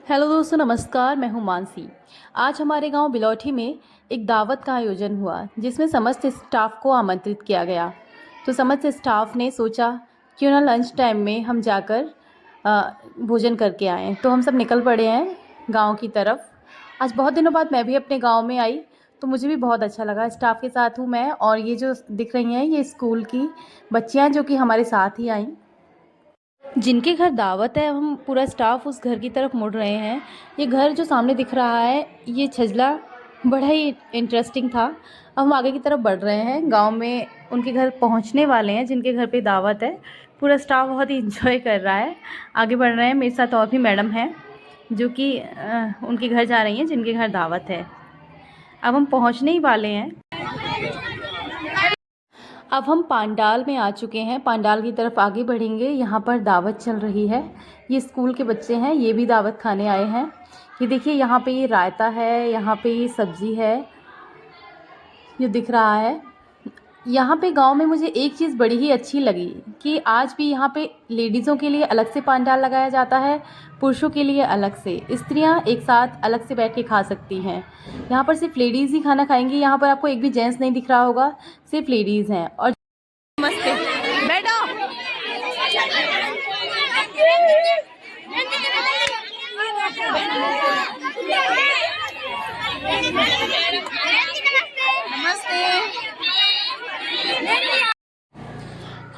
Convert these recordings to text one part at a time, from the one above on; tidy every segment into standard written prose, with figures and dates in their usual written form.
Hello दोस्तों, नमस्कार। मैं हूं मानसी। आज हमारे गांव बिलौठी में एक दावत का आयोजन हुआ जिसमें समस्त स्टाफ को आमंत्रित किया गया। तो समस्त स्टाफ ने सोचा क्यों ना लंच टाइम में हम जाकर भोजन करके आएँ। तो हम सब निकल पड़े हैं गांव की तरफ। आज बहुत दिनों बाद मैं भी अपने गांव में आई, तो मुझे भी बहुत अच्छा लगा। स्टाफ के साथ हूँ मैं, और ये जो दिख रही हैं ये स्कूल की बच्चियाँ जो कि हमारे साथ ही आईं, जिनके घर दावत है। हम पूरा स्टाफ उस घर की तरफ मुड़ रहे हैं। ये घर जो सामने दिख रहा है, ये छजला बड़ा ही इंटरेस्टिंग था। अब हम आगे की तरफ बढ़ रहे हैं। गांव में उनके घर पहुंचने वाले हैं जिनके घर पे दावत है। पूरा स्टाफ बहुत ही इंजॉय कर रहा है। आगे बढ़ रहे हैं। मेरे साथ और भी मैडम हैं जो कि उनके घर जा रही हैं जिनके घर दावत है। अब हम पहुँचने ही वाले हैं। अब हम पंडाल में आ चुके हैं। पंडाल की तरफ आगे बढ़ेंगे। यहाँ पर दावत चल रही है। ये स्कूल के बच्चे हैं, ये भी दावत खाने आए हैं। ये देखिए, यहाँ पे ये रायता है, यहाँ पे ये सब्ज़ी है, ये दिख रहा है। यहाँ पे गांव में मुझे एक चीज़ बड़ी ही अच्छी लगी कि आज भी यहाँ पे लेडीज़ों के लिए अलग से पंडाल लगाया जाता है, पुरुषों के लिए अलग से। स्त्रियाँ एक साथ अलग से बैठ के खा सकती हैं। यहाँ पर सिर्फ लेडीज़ ही खाना खाएंगी। यहाँ पर आपको एक भी जेंट्स नहीं दिख रहा होगा, सिर्फ लेडीज़ हैं। और नमस्ते, बैठो।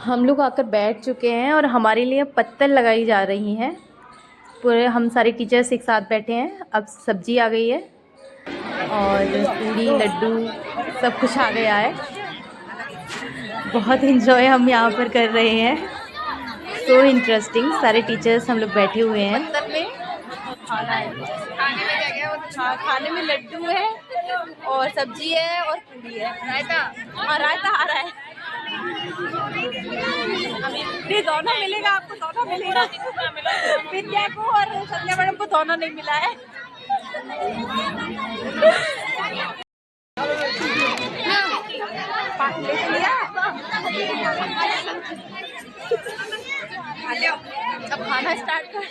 हम लोग आकर बैठ चुके हैं और हमारे लिए पत्तल लगाई जा रही हैं। पूरे हम सारे टीचर्स एक साथ बैठे हैं। अब सब्जी आ गई है और पूड़ी लड्डू सब कुछ आ गया है। बहुत इन्जॉय हम यहाँ पर कर रहे हैं। So interesting. सारे टीचर्स हम लोग बैठे हुए हैं। खाना है, खाने में क्या क्या? खाने में लड्डू है और सब्जी है और पूरी है, रायता। हाँ, रायता आ रहा है। ये दोनों मिलेगा आपको, दोनों मिलेगा। विद्या को और संध्या मैडम को दोनों नहीं मिला है। अब खाना स्टार्ट कर दो।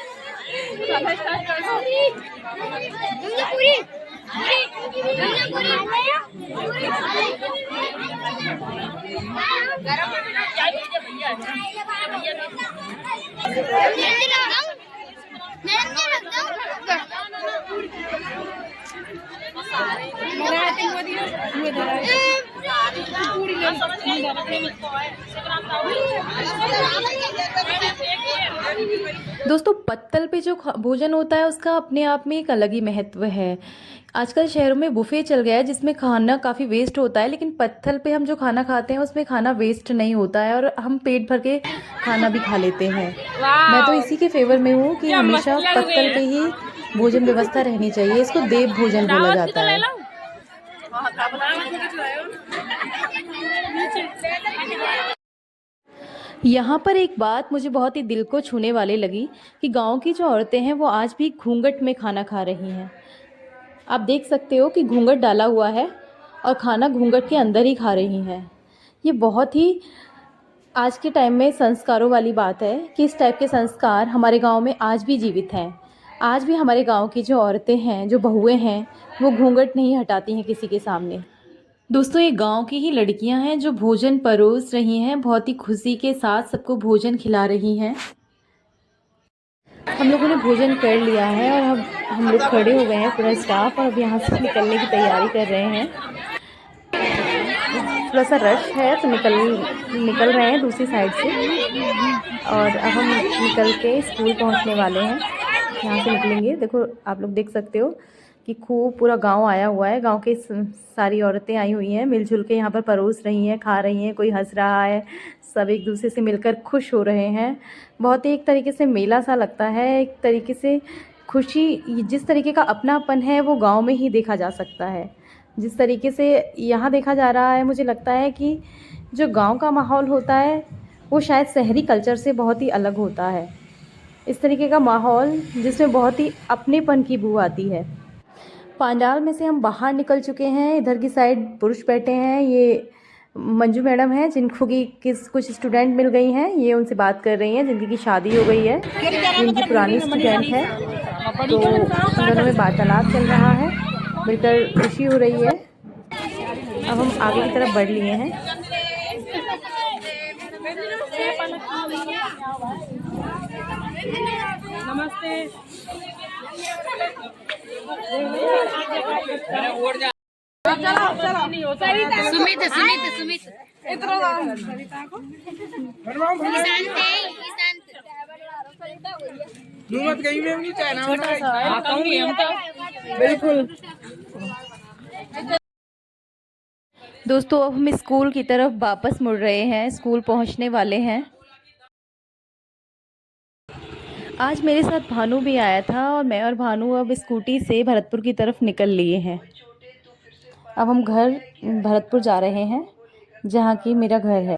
दोस्तों, पत्तल पे जो भोजन होता है उसका अपने आप में एक अलग ही महत्व है। आजकल शहरों में बुफे चल गया है जिसमें खाना काफ़ी वेस्ट होता है, लेकिन पत्तल पे हम जो खाना खाते हैं उसमें खाना वेस्ट नहीं होता है और हम पेट भर के खाना भी खा लेते हैं। मैं तो इसी के फेवर में हूँ कि हमेशा पत्तल पे ही भोजन व्यवस्था रहनी चाहिए। इसको देव भोजन बोला जाता है। यहाँ पर एक बात मुझे बहुत ही दिल को छूने वाली लगी कि गांव की जो औरतें हैं वो आज भी घूंघट में खाना खा रही हैं। आप देख सकते हो कि घूंघट डाला हुआ है और खाना घूंघट के अंदर ही खा रही हैं। ये बहुत ही आज के टाइम में संस्कारों वाली बात है कि इस टाइप के संस्कार हमारे गांव में आज भी जीवित हैं। आज भी हमारे गांव की जो औरतें हैं, जो बहुएं हैं, वो घूंघट नहीं हटाती हैं किसी के सामने। दोस्तों, ये गांव की ही लड़कियां हैं जो भोजन परोस रही हैं। बहुत ही खुशी के साथ सबको भोजन खिला रही हैं। हम लोगों ने भोजन कर लिया है और अब हम लोग खड़े हो गए हैं, पूरा स्टाफ, और अब यहाँ से निकलने की तैयारी कर रहे हैं। थोड़ा सा रश है तो निकल रहे हैं दूसरी साइड से। और अब हम निकल के स्कूल पहुँचने वाले हैं। यहाँ से निकलेंगे। देखो, आप लोग देख सकते हो कि खूब पूरा गांव आया हुआ है। गांव के सारी औरतें आई हुई हैं, मिलजुल के यहाँ पर परोस रही हैं, खा रही हैं। कोई हंस रहा है, सब एक दूसरे से मिलकर खुश हो रहे हैं। बहुत ही एक तरीके से मेला सा लगता है। एक तरीके से खुशी, जिस तरीके का अपनापन है वो गांव में ही देखा जा सकता है। जिस तरीके से यहाँ देखा जा रहा है, मुझे लगता है कि जो गाँव का माहौल होता है वो शायद शहरी कल्चर से बहुत ही अलग होता है। इस तरीके का माहौल जिसमें बहुत ही अपनेपन की बू आती है। पंडाल में से हम बाहर निकल चुके हैं। इधर की साइड पुरुष बैठे हैं। ये मंजू मैडम हैं जिनको की कुछ स्टूडेंट मिल गई हैं। ये उनसे बात कर रही हैं जिनकी शादी हो गई है, जिनकी पुरानी स्टूडेंट है। तो उन दोनों में वार्तालाप चल रहा है, मिलकर खुशी हो रही है। अब हम आगे की तरफ बढ़ लिए हैं। नमस्ते। सुमित सुमित सुमित बिल्कुल। दोस्तों अब हम स्कूल की तरफ वापस मुड़ रहे हैं, स्कूल पहुंचने वाले हैं। आज मेरे साथ भानु भी आया था और मैं और भानु अब स्कूटी से भरतपुर की तरफ निकल लिए हैं। अब हम घर भरतपुर जा रहे हैं, जहाँ की मेरा घर है।